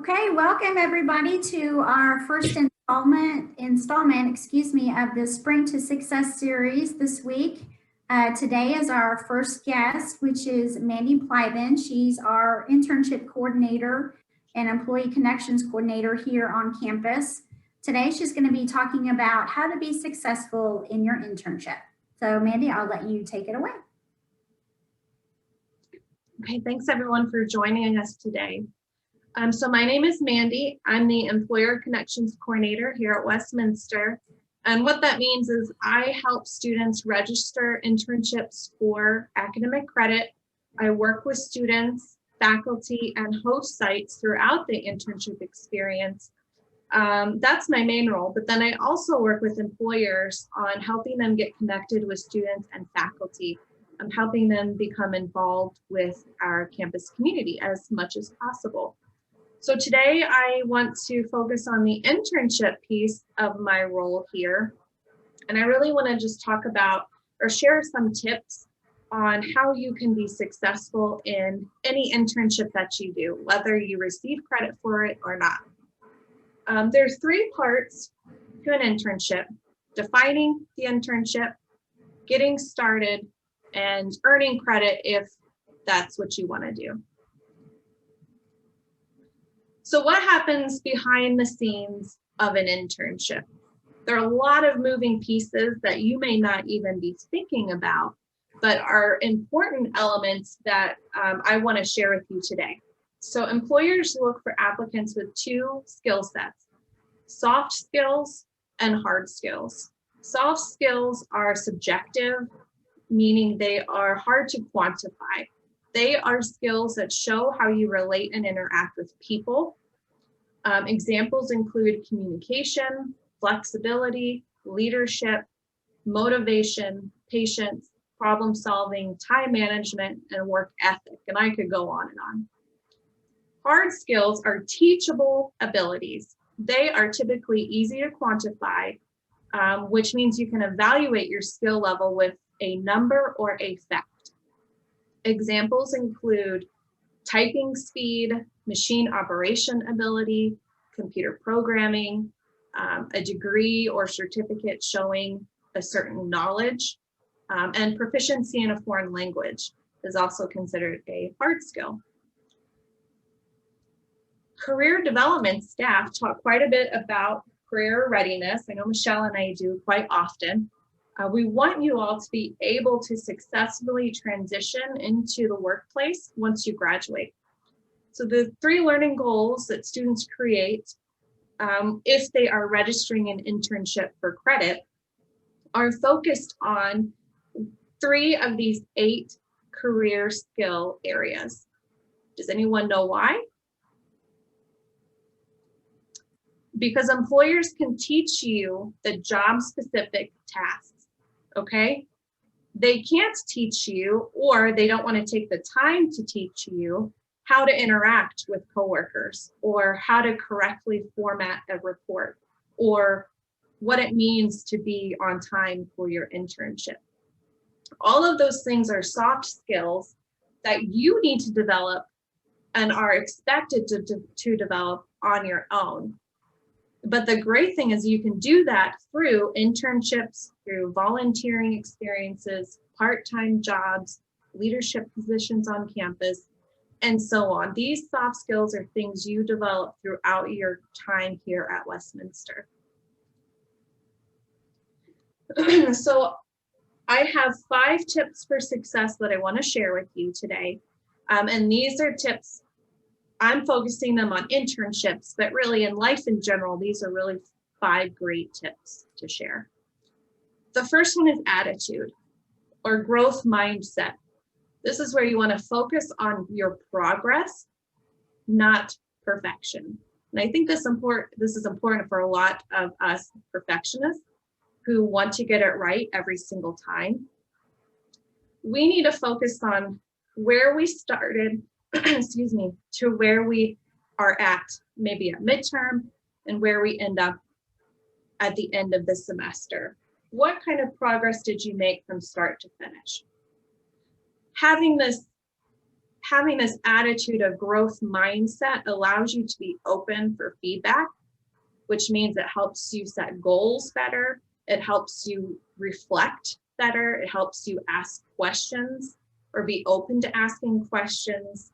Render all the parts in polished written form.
Okay, welcome everybody to our first installment, of the Spring to Success series this week. Today is our first guest, which is Mandy Plyven. She's our internship coordinator and employee connections coordinator here on campus. Today, she's going to be talking about how to be successful in your internship. So Mandy, I'll let you take it away. Okay, thanks everyone for joining us today. So my name is Mandy. I'm the Employer Connections Coordinator here at Westminster. And what that means is I help students register internships for academic credit. I work with students, faculty, and host sites throughout the internship experience. That's my main role, but then I also work with employers on helping them get connected with students and faculty. I'm helping them become involved with our campus community as much as possible. So today I want to focus on the internship piece of my role here. And I really want to just talk about or share some tips on how you can be successful in any internship that you do, whether you receive credit for it or not. There's three parts to an internship: defining the internship, getting started, and earning credit if that's what you want to do. So what happens behind the scenes of an internship? There are a lot of moving pieces that you may not even be thinking about, but are important elements that I want to share with you today. So employers look for applicants with two skill sets: soft skills and hard skills. Soft skills are subjective, meaning they are hard to quantify. They are skills that show how you relate and interact with people. Examples include communication, flexibility, leadership, motivation, patience, problem solving, time management, and work ethic. And I could go on and on. Hard skills are teachable abilities. They are typically easy to quantify, which means you can evaluate your skill level with a number or a fact. Examples include typing speed, machine operation ability, computer programming, a degree or certificate showing a certain knowledge, and proficiency in a foreign language is also considered a hard skill. Career development staff talk quite a bit about career readiness. I know Michelle and I do quite often. We want you all to be able to successfully transition into the workplace once you graduate. So the three learning goals that students create if they are registering an internship for credit are focused on three of these 8 career skill areas. Does anyone know why? Because employers can teach you the job-specific tasks. Okay, they can't teach you, or they don't want to take the time to teach you how to interact with coworkers, or how to correctly format a report, or what it means to be on time for your internship. All of those things are soft skills that you need to develop and are expected to develop on your own. But the great thing is you can do that through internships, through volunteering experiences, part-time jobs, leadership positions on campus, and so on. These soft skills are things you develop throughout your time here at Westminster. So I have 5 tips for success that I want to share with you today. And these are tips, I'm focusing them on internships, but really in life in general, these are really 5 great tips to share. The first one is attitude or growth mindset. This is where you want to focus on your progress, not perfection. And I think this is important for a lot of us perfectionists who want to get it right every single time. We need to focus on where we started, excuse me, to where we are at, maybe at midterm, and where we end up at the end of the semester. What kind of progress did you make from start to finish? Having this having this attitude of growth mindset allows you to be open for feedback, which means it helps you set goals better. It helps you reflect better. It helps you ask questions or be open to asking questions.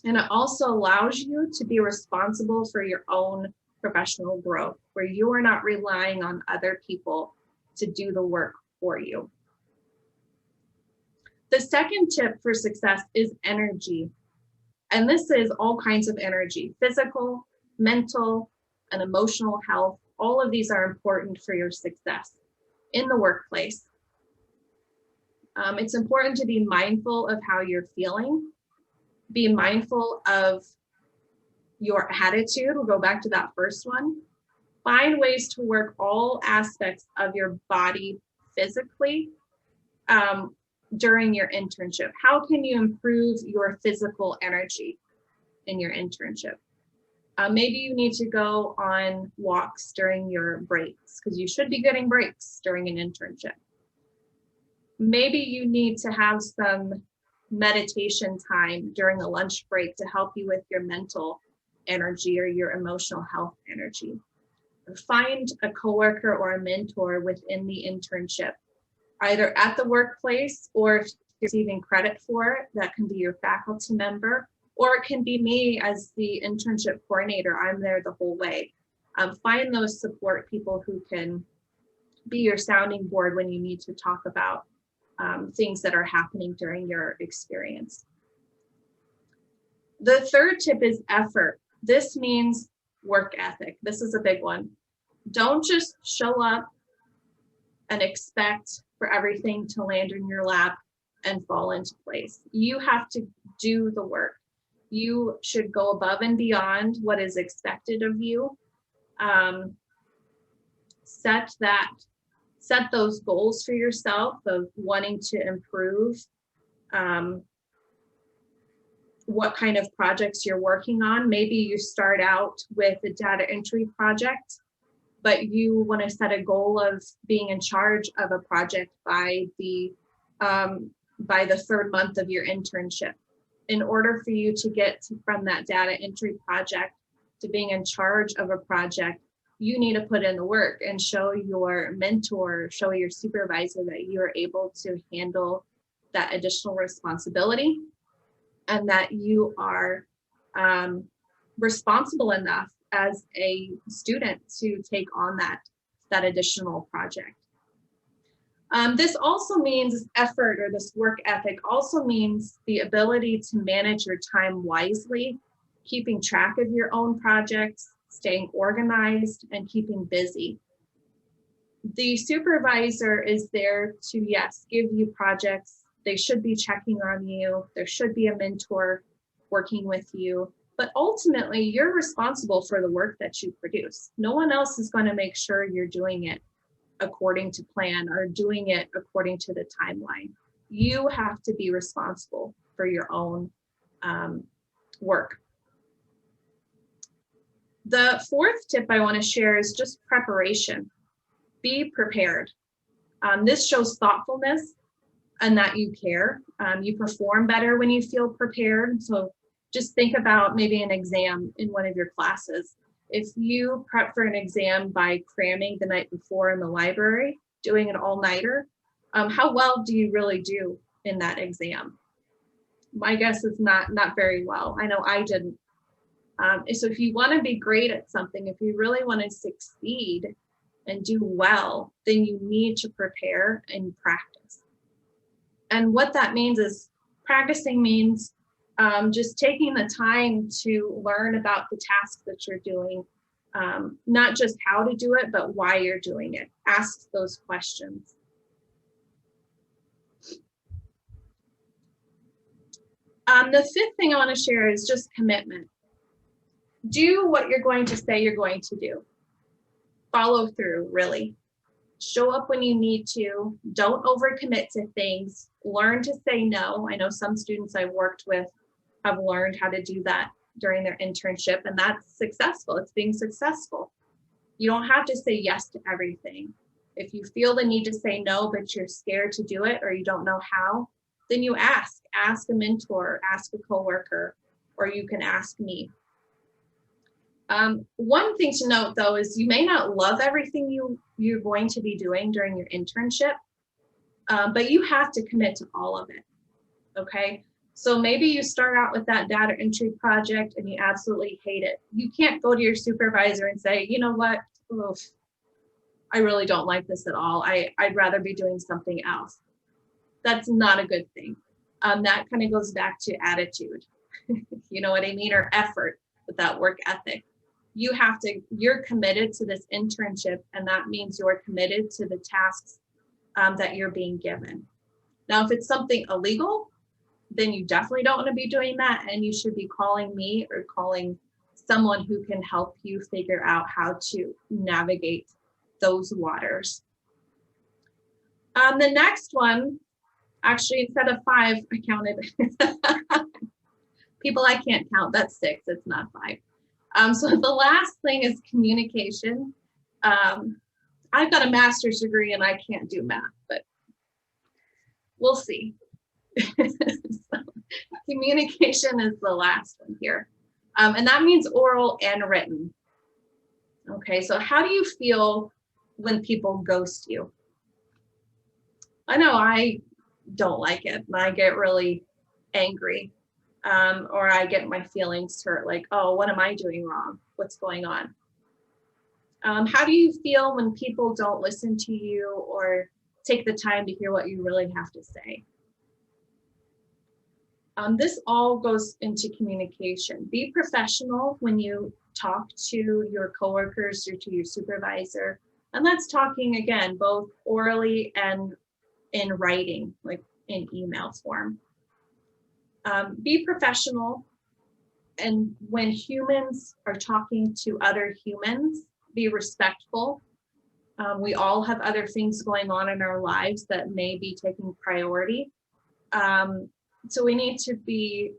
And it also allows you to be responsible for your own professional growth, where you are not relying on other people to do the work for you. The second tip for success is energy. And this is all kinds of energy: physical, mental, and emotional health. All of these are important for your success in the workplace. It's important to be mindful of how you're feeling. Be mindful of your attitude. We'll go back to that first one. Find ways to work all aspects of your body physically during your internship. How can you improve your physical energy in your internship? Maybe you need to go on walks during your breaks, because you should be getting breaks during an internship. Maybe you need to have some meditation time during a lunch break to help you with your mental energy or your emotional health energy. Or find a coworker or a mentor within the internship, either at the workplace, or if you're receiving credit for it, that can be your faculty member, or it can be me as the internship coordinator. I'm there the whole way. Find those support people who can be your sounding board when you need to talk about things that are happening during your experience. The third tip is effort. This means work ethic. This is a big one. Don't just show up and expect for everything to land in your lap and fall into place. You have to do the work. You should go above and beyond what is expected of you. Set those goals for yourself of wanting to improve, what kind of projects you're working on. Maybe you start out with a data entry project, but you want to set a goal of being in charge of a project by the third month of your internship. In order for you to get from that data entry project to being in charge of a project, you need to put in the work and show your mentor, show your supervisor that you are able to handle that additional responsibility, and that you are responsible enough as a student to take on that additional project. This also means effort, or this work ethic also means the ability to manage your time wisely, keeping track of your own projects, staying organized, and keeping busy. The supervisor is there to, yes, give you projects. They should be checking on you. There should be a mentor working with you. But ultimately, you're responsible for the work that you produce. No one else is going to make sure you're doing it according to plan or doing it according to the timeline. You have to be responsible for your own work. The fourth tip I want to share is just preparation. Be prepared. This shows thoughtfulness and that you care. You perform better when you feel prepared. So just think about maybe an exam in one of your classes. If you prep for an exam by cramming the night before in the library, doing an all-nighter, how well do you really do in that exam? My guess is not very well. I know I didn't. So if you want to be great at something, if you really want to succeed and do well, then you need to prepare and practice. And what that means is, practicing means just taking the time to learn about the task that you're doing, not just how to do it, but why you're doing it. Ask those questions. The fifth thing I want to share is just commitment. Do what you're going to say you're going to do. Follow through, really. Show up when you need to. Don't overcommit to things. Learn to say no. I know some students I've worked with have learned how to do that during their internship, and that's successful. It's being successful. You don't have to say yes to everything. If you feel the need to say no, but you're scared to do it or you don't know how, then you ask a mentor, ask a coworker, or you can ask me. One thing to note though is you may not love everything you're going to be doing during your internship, but you have to commit to all of it, okay? So maybe you start out with that data entry project and you absolutely hate it. You can't go to your supervisor and say, you know what, oof, I really don't like this at all. I'd rather be doing something else. That's not a good thing. That kind of goes back to attitude, you know what I mean, or effort with that work ethic. You're committed to this internship, and that means you're committed to the tasks that you're being given. Now, if it's something illegal, then you definitely don't want to be doing that, and you should be calling me or calling someone who can help you figure out how to navigate those waters. The next one, actually, instead of 5, I counted. People I can't count, that's 6, it's not 5. So the last thing is communication. I've got a master's degree and I can't do math, but we'll see. So, communication is the last one here. And that means oral and written. Okay, so how do you feel when people ghost you? I know I don't like it and I get really angry. Or I get my feelings hurt, like, oh, what am I doing wrong? What's going on? How do you feel when people don't listen to you or take the time to hear what you really have to say? This all goes into communication. Be professional when you talk to your coworkers or to your supervisor. And that's talking, again, both orally and in writing, like in email form. Be professional, and when humans are talking to other humans, be respectful. We all have other things going on in our lives that may be taking priority. So we need to be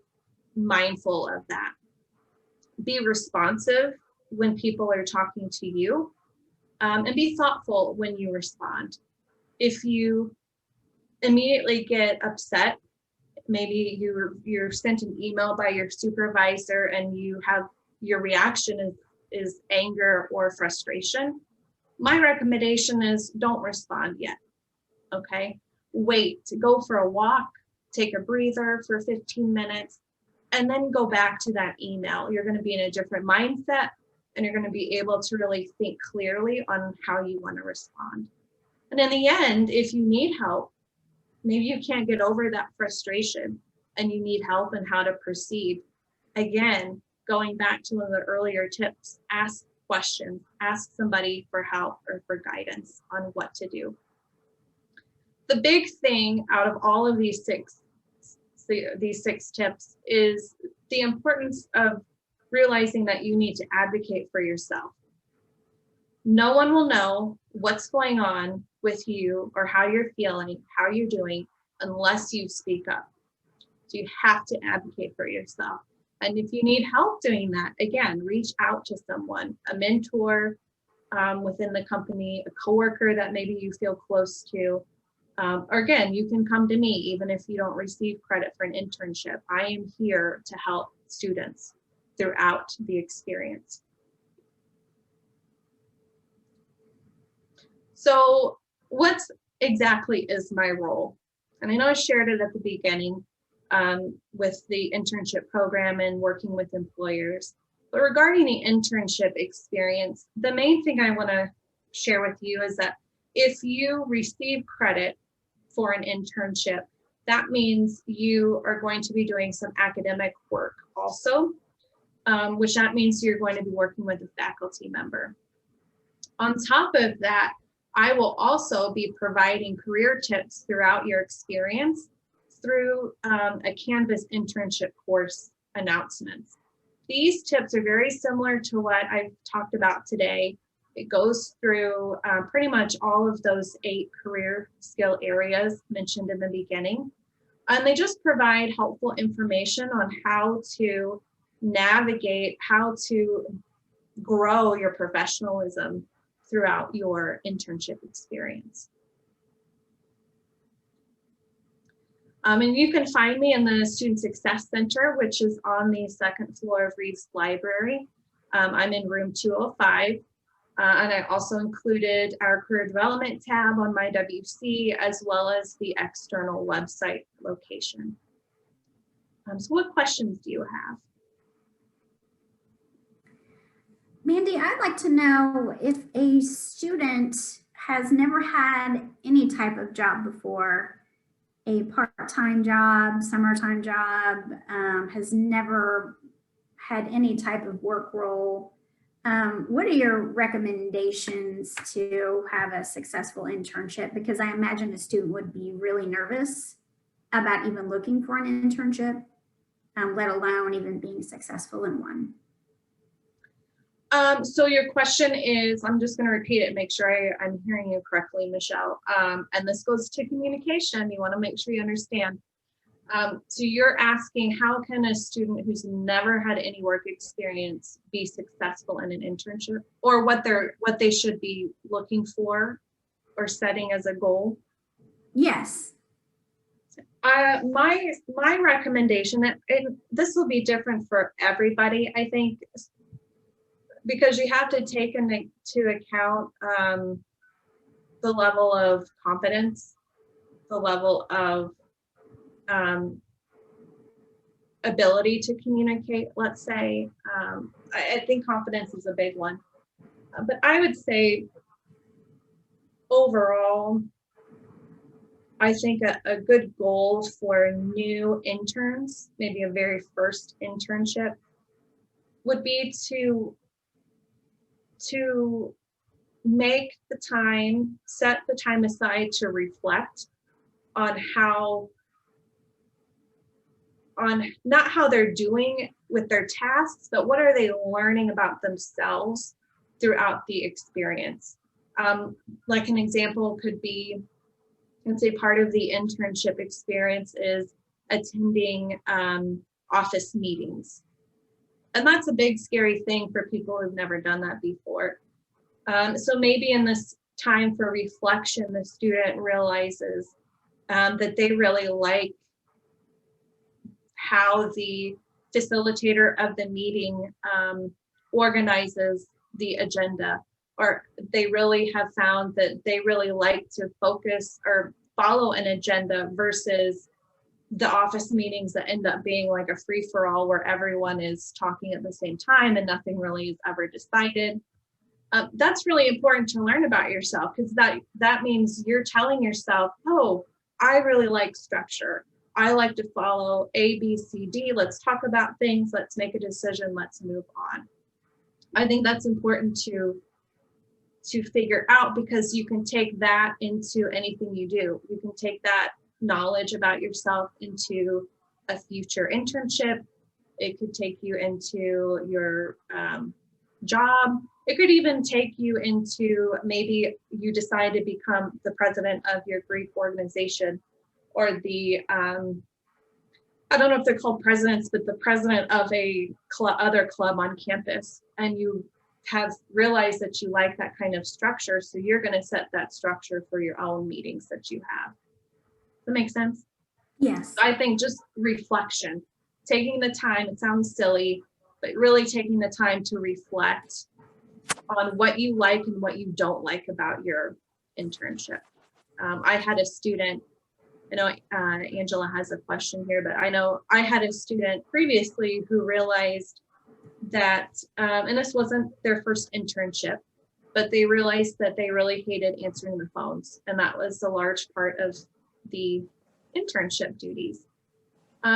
mindful of that. Be responsive when people are talking to you, and be thoughtful when you respond. If you immediately get upset, maybe you're sent an email by your supervisor and your reaction is anger or frustration. My recommendation is don't respond yet, okay? Wait, go for a walk, take a breather for 15 minutes, and then go back to that email. You're gonna be in a different mindset and you're gonna be able to really think clearly on how you wanna respond. And in the end, if you need help, maybe you can't get over that frustration and you need help in how to proceed. Again, going back to one of the earlier tips, ask questions, ask somebody for help or for guidance on what to do. The big thing out of all of these six tips is the importance of realizing that you need to advocate for yourself. No one will know what's going on with you or how you're feeling, how you're doing, unless you speak up. So you have to advocate for yourself. And if you need help doing that, again, reach out to someone, a mentor within the company, a coworker that maybe you feel close to. Or again, you can come to me even if you don't receive credit for an internship. I am here to help students throughout the experience. So what exactly is my role? And I know I shared it at the beginning with the internship program and working with employers. But regarding the internship experience, the main thing I want to share with you is that if you receive credit for an internship, that means you are going to be doing some academic work also, which that means you're going to be working with a faculty member. On top of that, I will also be providing career tips throughout your experience through a Canvas internship course announcements. These tips are very similar to what I've talked about today. It goes through pretty much all of those 8 career skill areas mentioned in the beginning. And they just provide helpful information on how to navigate, how to grow your professionalism throughout your internship experience. And you can find me in the Student Success Center, which is on the second floor of Reeves Library. I'm in room 205. And I also included our career development tab on my WC, as well as the external website location. So what questions do you have? Mandy, I'd like to know if a student has never had any type of job before, a part-time job, summertime job, has never had any type of work role. What are your recommendations to have a successful internship? Because I imagine a student would be really nervous about even looking for an internship, let alone even being successful in one. So your question is, I'm just going to repeat it, make sure I'm hearing you correctly, Michelle. And this goes to communication. You want to make sure you understand. So you're asking, how can a student who's never had any work experience be successful in an internship, or what they should be looking for or setting as a goal? Yes. My recommendation, and this will be different for everybody, I think, because you have to take into account the level of competence, the level of ability to communicate, let's say. I think confidence is a big one. But I would say overall, I think a good goal for new interns, maybe a very first internship, would be to make the time, set the time aside to reflect on not how they're doing with their tasks, but what are they learning about themselves throughout the experience. Like an example could be, let's say part of the internship experience is attending office meetings. And that's a big, scary thing for people who've never done that before. So maybe in this time for reflection, the student realizes that they really like how the facilitator of the meeting organizes the agenda, or they really have found that they really like to focus or follow an agenda versus the office meetings that end up being like a free-for-all where everyone is talking at the same time and nothing really is ever decided. That's really important to learn about yourself, because that means you're telling yourself, oh, I really like structure. I like to follow A, B, C, D. Let's talk about things. Let's make a decision. Let's move on. I think that's important to figure out, because you can take that into anything you do. You can take that knowledge about yourself into a future internship. It could take you into your job. It could even take you into, maybe you decide to become the president of your Greek organization, or the, I don't know if they're called presidents, but the president of a other club on campus. And you have realized that you like that kind of structure. So you're going to set that structure for your own meetings that you have. Does that make sense? Yes. I think just reflection, taking the time, it sounds silly, but really taking the time to reflect on what you like and what you don't like about your internship. I had a student, I know Angela has a question here, but I know I had a student previously who realized that, and this wasn't their first internship, but they realized that they really hated answering the phones. And that was a large part of the internship duties.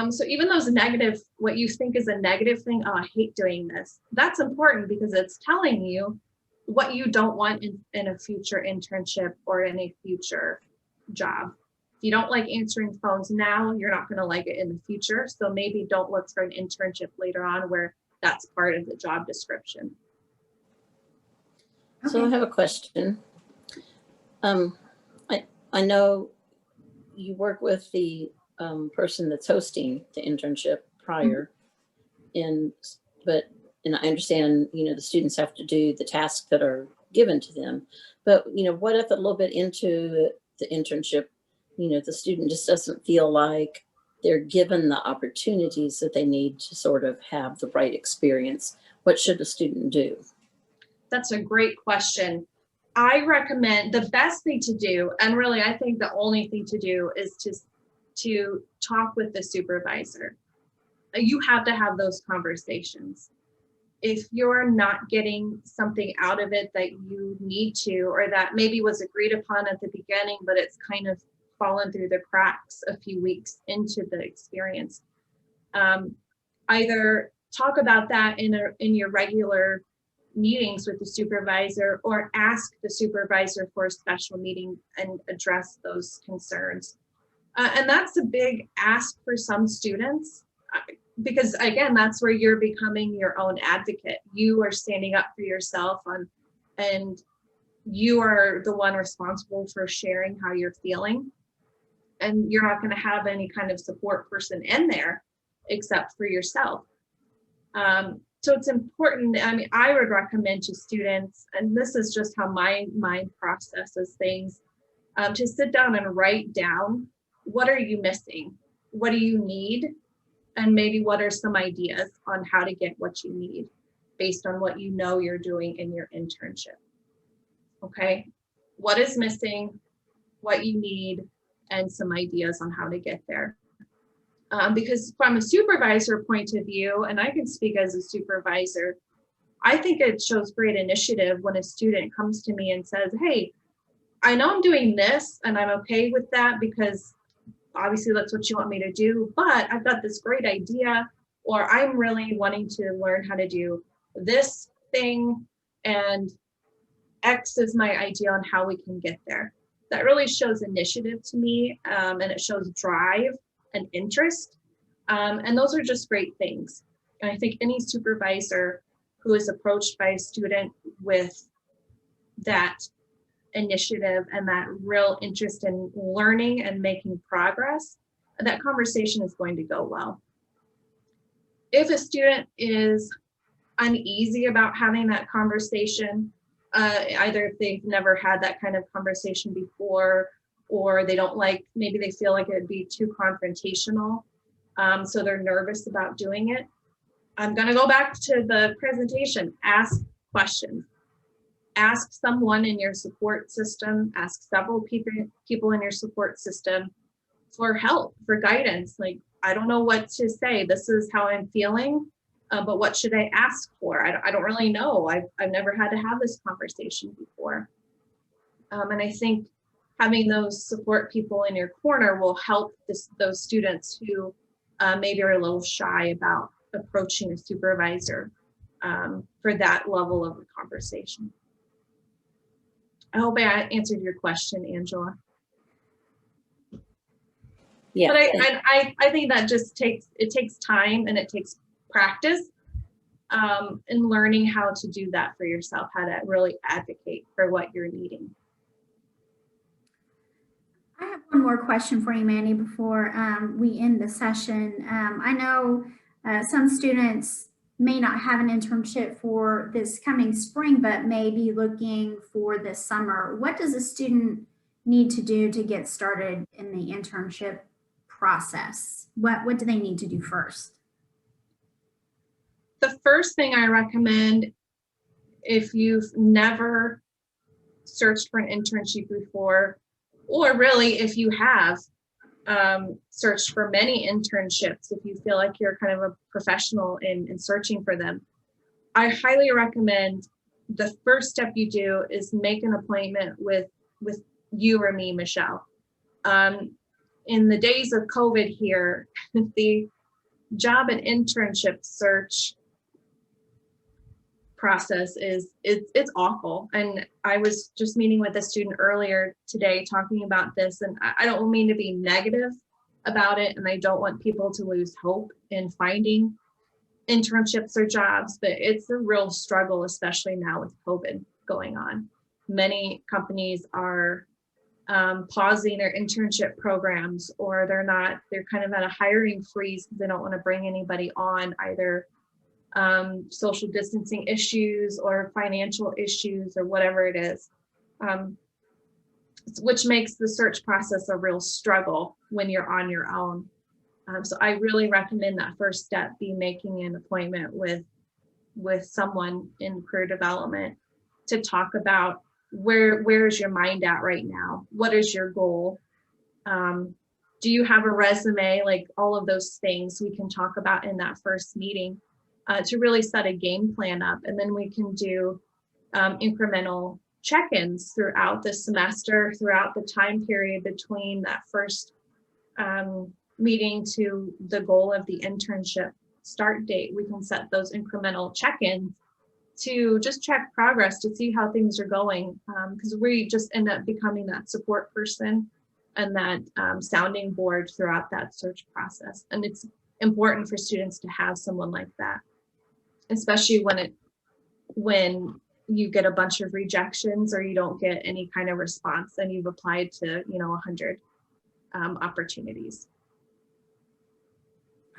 So even those negative, what you think is a negative thing, oh, I hate doing this, that's important, because it's telling you what you don't want in a future internship or in a future job. If you don't like answering phones now, you're not going to like it in the future. So maybe don't look for an internship later on where that's part of the job description. Okay. So I have a question. I know you work with the person that's hosting the internship prior, and I understand, the students have to do the tasks that are given to them, but what if a little bit into the internship, the student just doesn't feel like they're given the opportunities that they need to sort of have the right experience, what should a student do? That's a great question. I recommend the best thing to do, and really I think the only thing to do, is to talk with the supervisor. You have to have those conversations. If you're not getting something out of it that you need to, or that maybe was agreed upon at the beginning, but it's kind of fallen through the cracks a few weeks into the experience, either talk about that in your regular meetings with the supervisor, or ask the supervisor for a special meeting and address those concerns. And that's a big ask for some students, because again, that's where you're becoming your own advocate. You are standing up for yourself and you are the one responsible for sharing how you're feeling. And you're not going to have any kind of support person in there except for yourself. So it's important. I mean, I would recommend to students, and this is just how my mind processes things, to sit down and write down, what are you missing? What do you need? And maybe what are some ideas on how to get what you need based on what you know you're doing in your internship. Okay, what is missing, what you need, and some ideas on how to get there. Because from a supervisor point of view, and I can speak as a supervisor, I think it shows great initiative when a student comes to me and says, hey, I know I'm doing this and I'm okay with that because obviously that's what you want me to do, but I've got this great idea, or I'm really wanting to learn how to do this thing, and X is my idea on how we can get there. That really shows initiative to me, and it shows drive and interest. And those are just great things. And I think any supervisor who is approached by a student with that initiative and that real interest in learning and making progress, that conversation is going to go well. If a student is uneasy about having that conversation, either if they've never had that kind of conversation before, or they don't like, maybe they feel like it'd be too confrontational, so they're nervous about doing it, I'm going to go back to the presentation. Ask questions. Ask someone in your support system, ask several people in your support system for help, for guidance. Like, I don't know what to say. This is how I'm feeling, but what should I ask for? I don't really know. I've never had to have this conversation before. And I think having those support people in your corner will help those students who maybe are a little shy about approaching a supervisor for that level of a conversation. I hope I answered your question, Angela. Yeah. But I think that just takes time and it takes practice in learning how to do that for yourself, how to really advocate for what you're needing. I have one more question for you, Mandy, before we end the session. I know some students may not have an internship for this coming spring, but may be looking for this summer. What does a student need to do to get started in the internship process? What do they need to do first? The first thing I recommend, if you've never searched for an internship before, or really if you have searched for many internships, if you feel like you're kind of a professional in searching for them, I highly recommend the first step you do is make an appointment with you or me, Michelle. In the days of COVID here, the job and internship search process it's awful. And I was just meeting with a student earlier today talking about this, and I don't mean to be negative about it, and I don't want people to lose hope in finding internships or jobs, but it's a real struggle, especially now with COVID going on. Many companies are pausing their internship programs, or they're kind of at a hiring freeze because they don't want to bring anybody on, either social distancing issues or financial issues or whatever it is. which makes the search process a real struggle when you're on your own. So I really recommend that first step be making an appointment with someone in career development to talk about where's your mind at right now? What is your goal? Do you have a resume? Like all of those things we can talk about in that first meeting to really set a game plan up. And then we can do incremental check-ins throughout the semester, throughout the time period between that first meeting to the goal of the internship start date. We can set those incremental check-ins to just check progress to see how things are going, because we just end up becoming that support person and that sounding board throughout that search process. And it's important for students to have someone like that, especially when you get a bunch of rejections or you don't get any kind of response and you've applied to 100 opportunities.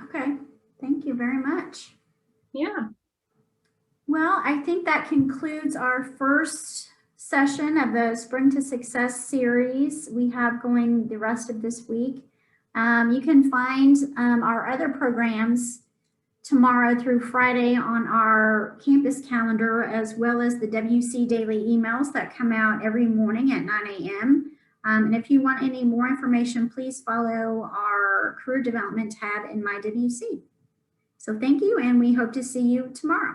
Okay, thank you very much. Yeah. Well, I think that concludes our first session of the Spring to Success series we have going the rest of this week. You can find our other programs tomorrow through Friday on our campus calendar, as well as the WC daily emails that come out every morning at 9 a.m. And if you want any more information, please follow our career development tab in my WC. So thank you, and we hope to see you tomorrow.